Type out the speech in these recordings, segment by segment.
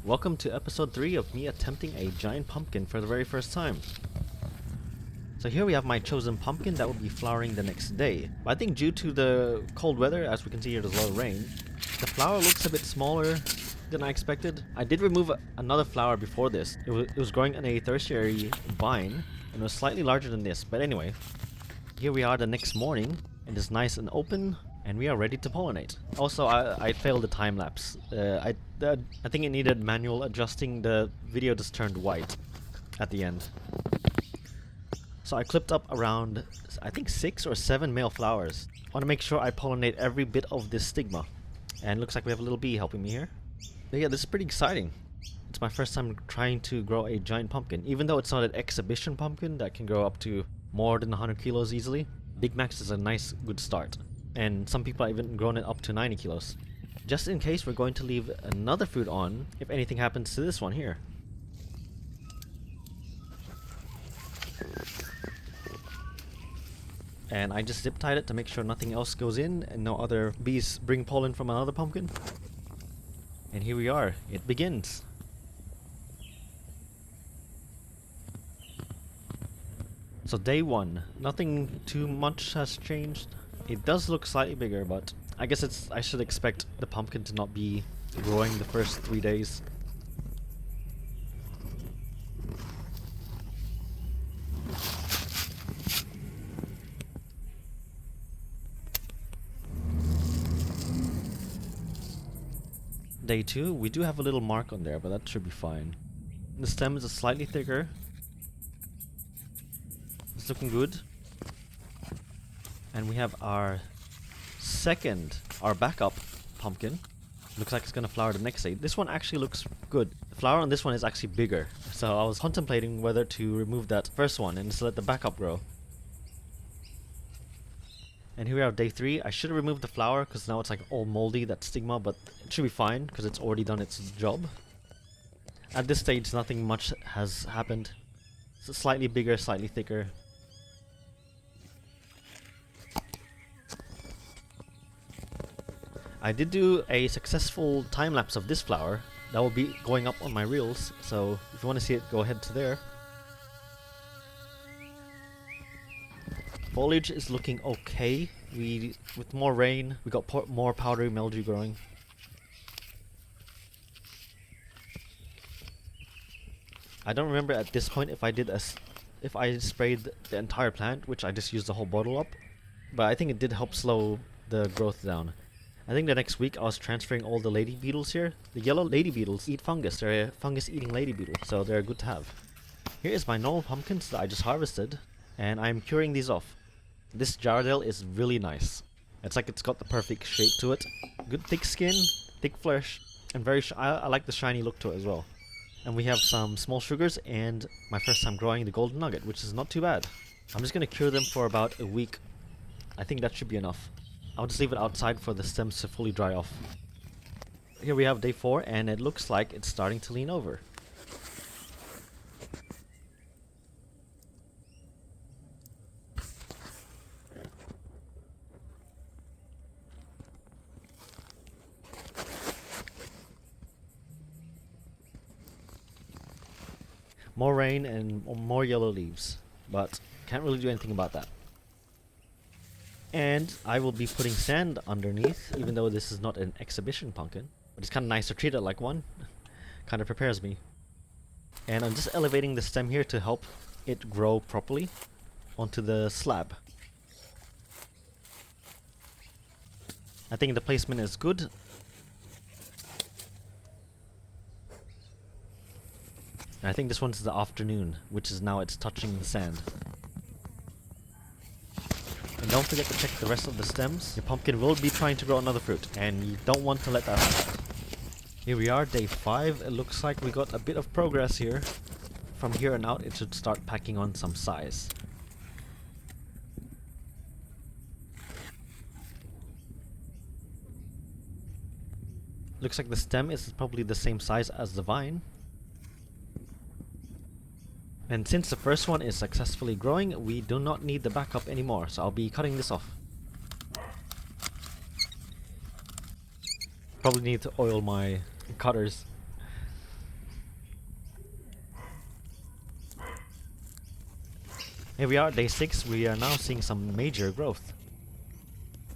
Welcome to episode 3 of me attempting a giant pumpkin for the very first time. So here we have my chosen pumpkin that will be flowering the next day. But I think due to the cold weather, as we can see here there's a lot of rain, the flower looks a bit smaller than I expected. I did remove another flower before this. It was growing on a tertiary vine and it was slightly larger than this. But anyway, here we are the next morning and it's nice and open. And we are ready to pollinate. Also, I failed the time lapse. I think it needed manual adjusting. The video just turned white at the end. So I clipped up around, I think 6 or 7 male flowers. I want to make sure I pollinate every bit of this stigma. And looks like we have a little bee helping me here. But yeah, this is pretty exciting. It's my first time trying to grow a giant pumpkin. Even though it's not an exhibition pumpkin that can grow up to more than 100 kilos easily, Big Max is a nice, good start. And some people have even grown it up to 90 kilos. Just in case, we're going to leave another fruit on if anything happens to this one here. And I just zip tied it to make sure nothing else goes in and no other bees bring pollen from another pumpkin. And here we are, it begins. So day 1, nothing too much has changed. It does look slightly bigger, but I guess I should expect the pumpkin to not be growing the first 3 days. Day 2, we do have a little mark on there, but that should be fine. The stem is slightly thicker. It's looking good. And we have our backup pumpkin. Looks like it's gonna flower the next day. This one actually looks good. The flower on this one is actually bigger. So I was contemplating whether to remove that first one and just let the backup grow. And here we have day 3. I should have removed the flower because now it's like all moldy, that stigma, but it should be fine because it's already done its job. At this stage, nothing much has happened. It's slightly bigger, slightly thicker. I did do a successful time-lapse of this flower. That will be going up on my reels, so if you want to see it, go ahead to there. Foliage is looking okay. With more rain, we got more powdery mildew growing. I don't remember at this point if I sprayed the entire plant, which I just used the whole bottle up, but I think it did help slow the growth down. I think the next week I was transferring all the lady beetles here. The yellow lady beetles eat fungus. They're a fungus-eating lady beetle, so they're good to have. Here is my normal pumpkins that I just harvested, and I'm curing these off. This Jardel is really nice. It's like it's got the perfect shape to it. Good thick skin, thick flesh, and I like the shiny look to it as well. And we have some small sugars and my first time growing the golden nugget, which is not too bad. I'm just gonna cure them for about a week. I think that should be enough. I'll just leave it outside for the stems to fully dry off. Here we have day 4 and it looks like it's starting to lean over. More rain and more yellow leaves, but can't really do anything about that. And I will be putting sand underneath, even though this is not an exhibition pumpkin. But it's kind of nice to treat it like one. Kind of prepares me. And I'm just elevating the stem here to help it grow properly onto the slab. I think the placement is good. And I think this one's the afternoon, which is now it's touching the sand. And don't forget to check the rest of the stems. Your pumpkin will be trying to grow another fruit, and you don't want to let that happen. Here we are, day 5. It looks like we got a bit of progress here. From here on out, it should start packing on some size. Looks like the stem is probably the same size as the vine. And since the first one is successfully growing, we do not need the backup anymore, so I'll be cutting this off. Probably need to oil my cutters. Here we are, day 6. We are now seeing some major growth.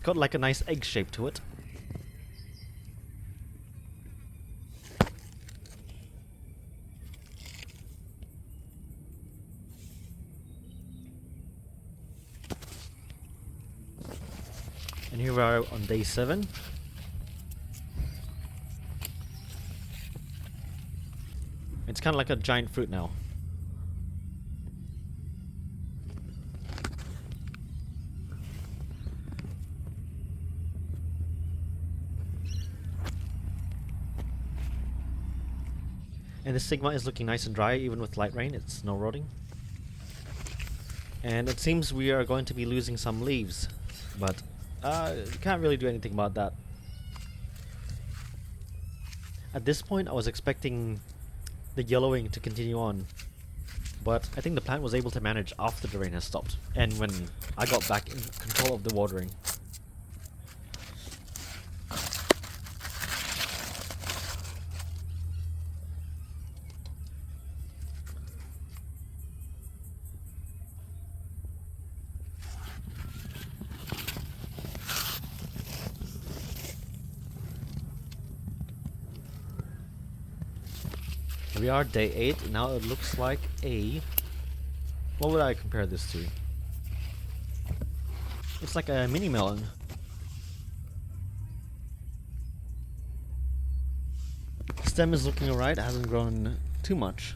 Got like a nice egg shape to it. And here we are on day 7. It's kind of like a giant fruit now. And the Sigma is looking nice and dry even with light rain. It's snow rotting. And it seems we are going to be losing some leaves, but can't really do anything about that. At this point I was expecting the yellowing to continue on, but I think the plant was able to manage after the rain has stopped and when I got back in control of the watering. Here we are, day 8. Now it looks like a... What would I compare this to? It's like a mini melon. Stem is looking alright, it hasn't grown too much,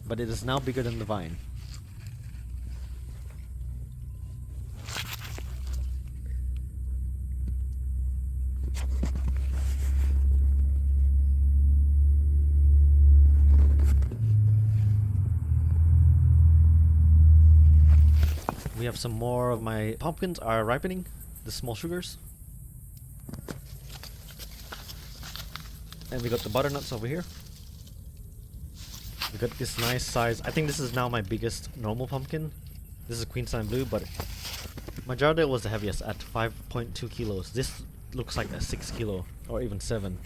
but it is now bigger than the vine. We have some more of my pumpkins are ripening, the small sugars. And we got the butternuts over here. We got this nice size. I think this is now my biggest normal pumpkin. This is Queenstown Blue, but my Jardale was the heaviest at 5.2 kilos. This looks like a 6 kilo or even 7.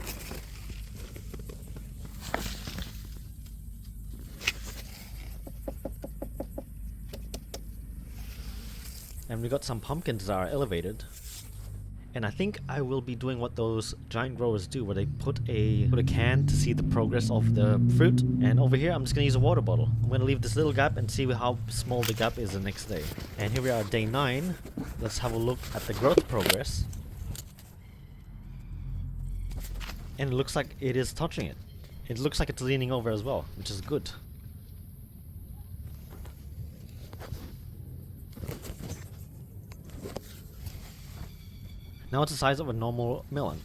And we got some pumpkins that are elevated. And I think I will be doing what those giant growers do, where they put a can to see the progress of the fruit. And over here, I'm just going to use a water bottle. I'm going to leave this little gap and see how small the gap is the next day. And here we are, day 9. Let's have a look at the growth progress. And it looks like it is touching it. It looks like it's leaning over as well, which is good. Now it's the size of a normal melon.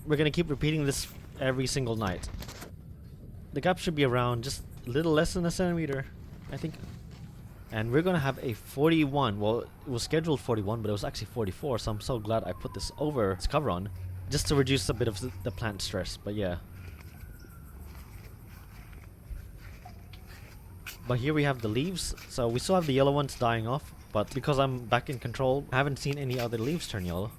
We're gonna keep repeating this every single night. The gap should be around just a little less than a centimeter, I think. And we're gonna have a 41. Well, it was scheduled 41, but it was actually 44. So I'm so glad I put this over this cover on, just to reduce a bit of the plant stress. But yeah. But here we have the leaves. So we still have the yellow ones dying off, but because I'm back in control, I haven't seen any other leaves turn yellow.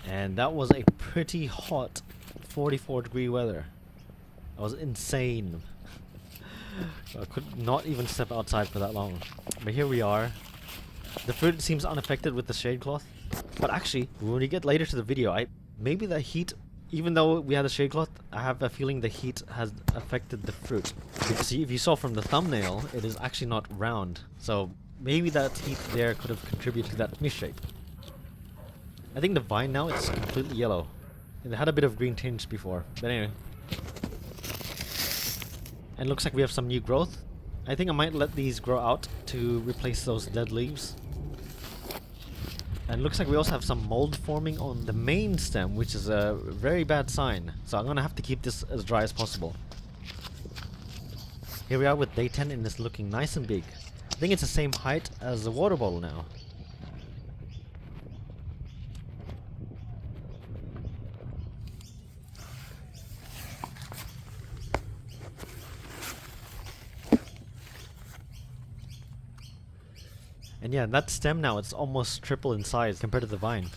And that was a pretty hot 44-degree weather. That was insane. I could not even step outside for that long. But here we are. The fruit seems unaffected with the shade cloth. But actually, when we get later to the video, maybe the heat, even though we had a shade cloth, I have a feeling the heat has affected the fruit. Because if you saw from the thumbnail, it is actually not round. So maybe that heat there could have contributed to that misshape. I think the vine now is completely yellow. It had a bit of green tinge before, but anyway. And it looks like we have some new growth. I think I might let these grow out to replace those dead leaves. And it looks like we also have some mold forming on the main stem, which is a very bad sign. So I'm gonna have to keep this as dry as possible. Here we are with day 10 and it's looking nice and big. I think it's the same height as the water bottle now. And yeah, that stem now, it's almost triple in size compared to the vine.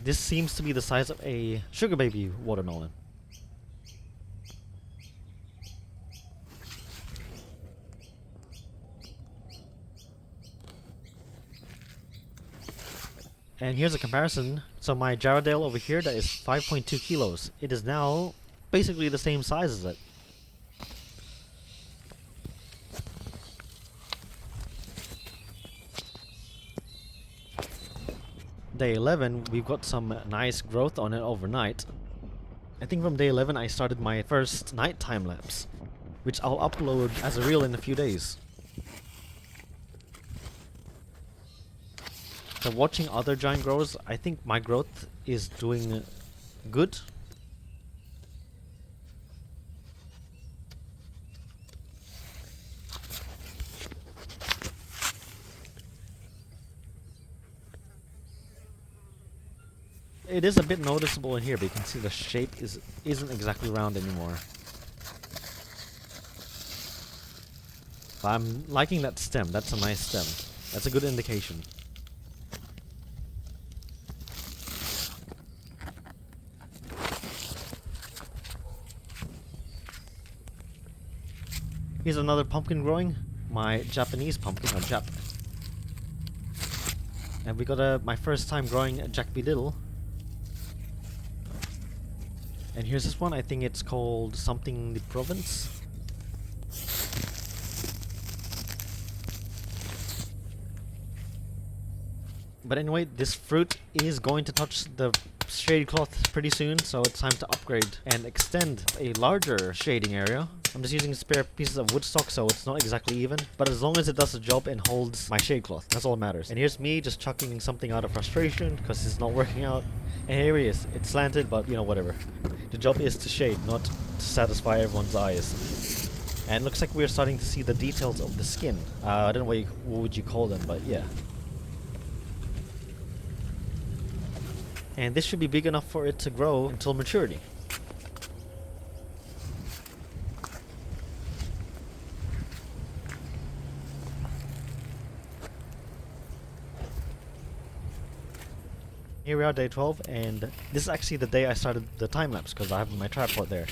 This seems to be the size of a sugar baby watermelon. And here's a comparison. So my Jarradale over here, that is 5.2 kilos. It is now basically the same size as it. Day 11, we've got some nice growth on it overnight. I think from day 11 I started my first night time lapse, which I'll upload as a reel in a few days. So watching other giant growers, I think my growth is doing good. It is a bit noticeable in here, but you can see the shape isn't exactly round anymore. But I'm liking that stem. That's a nice stem. That's a good indication. Here's another pumpkin growing. My Japanese pumpkin, or Jap. And we got my first time growing a Jack B. Diddle. And here's this one, I think it's called something the Province. But anyway, this fruit is going to touch the shade cloth pretty soon, so it's time to upgrade and extend a larger shading area. I'm just using spare pieces of wood stock, so it's not exactly even, but as long as it does the job and holds my shade cloth, that's all that matters. And here's me just chucking something out of frustration because it's not working out. And here he is. It's slanted, but you know, whatever. The job is to shade, not to satisfy everyone's eyes. And it looks like we're starting to see the details of the skin. I don't know what would you call them, but yeah. And this should be big enough for it to grow until maturity. Here we are, day 12, and this is actually the day I started the time lapse because I have my tripod there.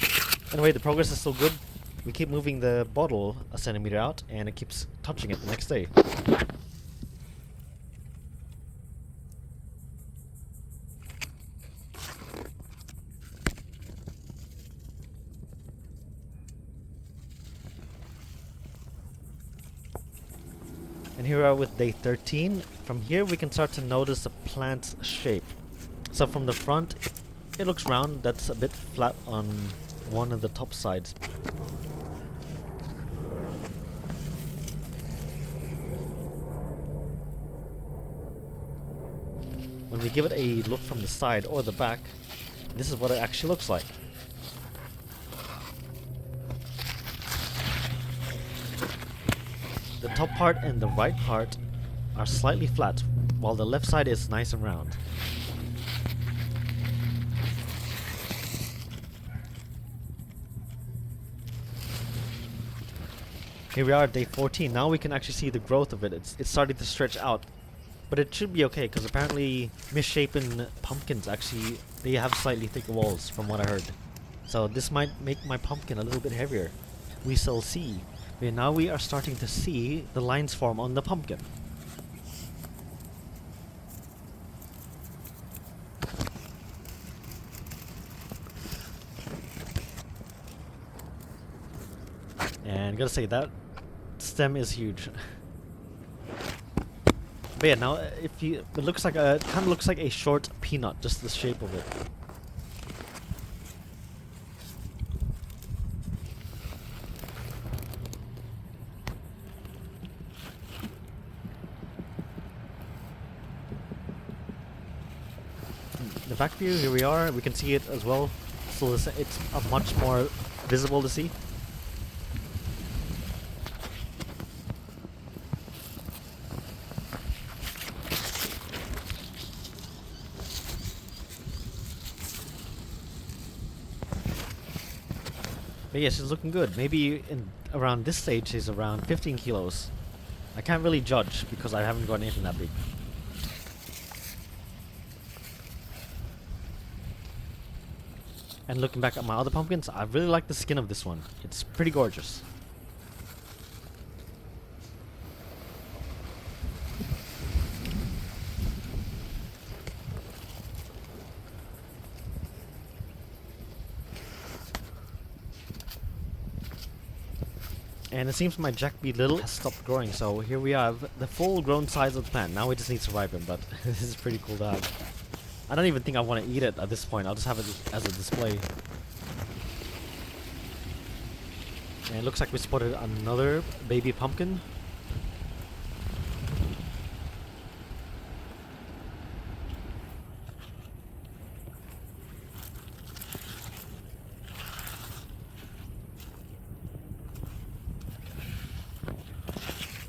Anyway, the progress is still good. We keep moving the bottle a centimeter out, and it keeps touching it the next day. And here we are with day 13. From here we can start to notice the plant's shape. So from the front, it looks round. That's a bit flat on one of the top sides. When we give it a look from the side or the back, this is what it actually looks like. The top part and the right part are slightly flat, while the left side is nice and round. Here we are at day 14. Now we can actually see the growth of it. It's starting to stretch out. But it should be okay, because apparently misshapen pumpkins actually, they have slightly thicker walls from what I heard. So this might make my pumpkin a little bit heavier. We shall see. But now we are starting to see the lines form on the pumpkin. And gotta say, that stem is huge. But yeah, now if you, it looks like it kind of looks like a short peanut, just the shape of it. The back view, here we are. We can see it as well. So it's much more visible to see. But yeah, she's looking good. Maybe in around this stage she's around 15 kilos. I can't really judge because I haven't got anything that big. And looking back at my other pumpkins, I really like the skin of this one. It's pretty gorgeous. And it seems my Jack B. Little has stopped growing, so here we have the full grown size of the plant. Now we just need to survive him, but this is pretty cool to have. I don't even think I want to eat it at this point. I'll just have it as a display. And it looks like we spotted another baby pumpkin.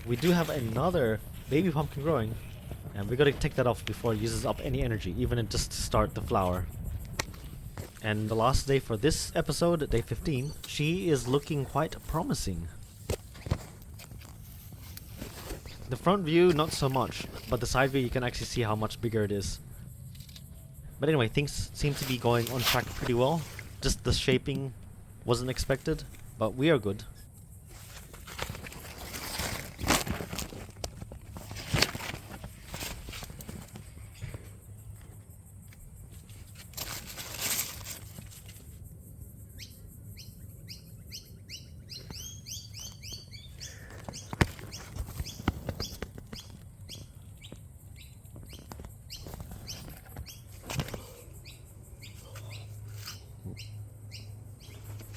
We do have another baby pumpkin growing, and we gotta take that off before it uses up any energy, even just to start the flower. And the last day for this episode, day 15, she is looking quite promising. The front view, not so much, but the side view you can actually see how much bigger it is. But anyway, things seem to be going on track pretty well. Just the shaping wasn't expected, but we are good.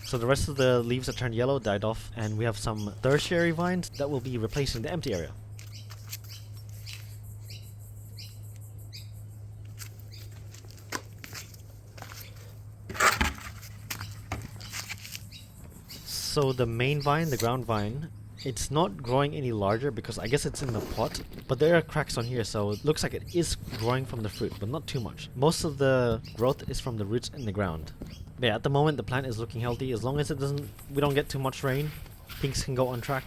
So the rest of the leaves that turned yellow died off, and we have some tertiary vines that will be replacing the empty area. So the main vine, the ground vine, it's not growing any larger because I guess it's in the pot, but there are cracks on here, so it looks like it is growing from the fruit, but not too much. Most of the growth is from the roots in the ground. But yeah, at the moment the plant is looking healthy. As long as we don't get too much rain, things can go on track.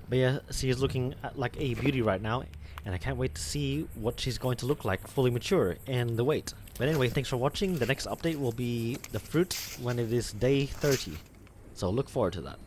But yeah, she is looking like a beauty right now, and I can't wait to see what she's going to look like fully mature and the weight. But anyway, thanks for watching. The next update will be the fruit when it is day 30. So look forward to that.